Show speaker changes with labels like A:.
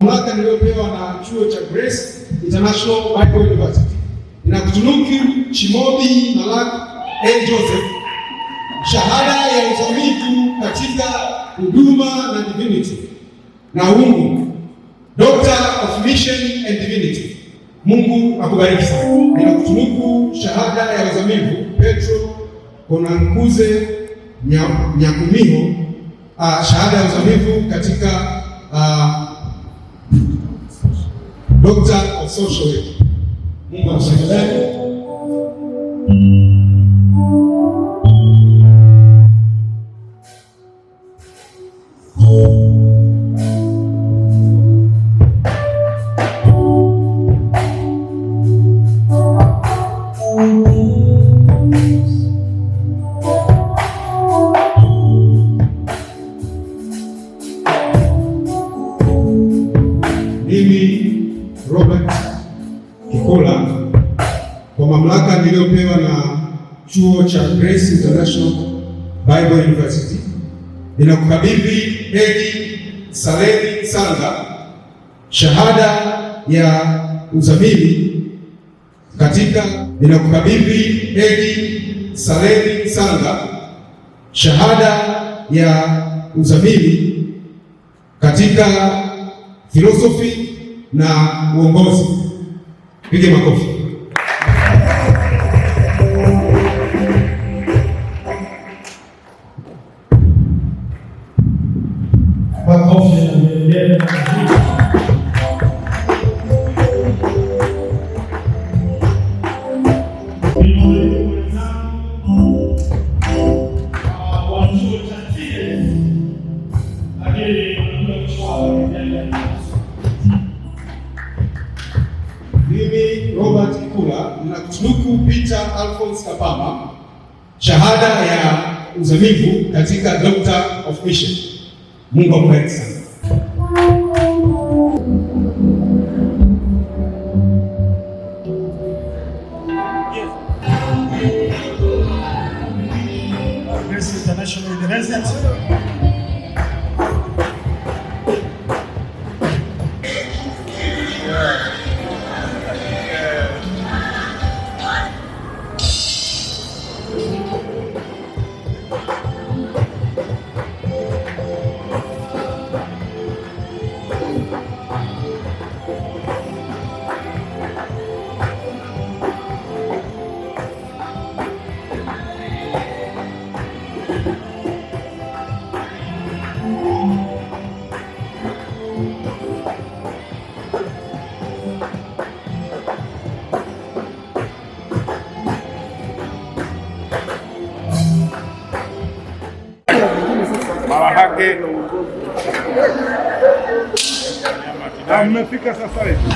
A: Mamlaka niliyopewa na chuo cha Grace International Bible University inakutunuku Chimobi Malak A. Joseph shahada ya uzamivu katika huduma na divinity na uungu, Doctor of Mission and Divinity. Mungu akubariki sana. Ninakutunuku shahada ya uzamivu Petro Konankuze Nyakumiho, shahada ya uzamivu katika Doctor of Social Work. Mungu akubariki. Mimi Robert Kikola kwa mamlaka niliyopewa na chuo cha Grace International Bible University ninakukabidhi Edi Saledi Sanga shahada ya uzamili katika shahada ya uzamili katika filosofi na uongozi. Pige makofi.
B: Makofi na mbele.
A: Mimi Robert Kikola ninakutunuku Peter Alphonse Kapama shahada ya uzamivu katika Doctor of Mission. Mungu akubariki sana.
B: Grace International University.
C: Hake na mmefika sasa hivi.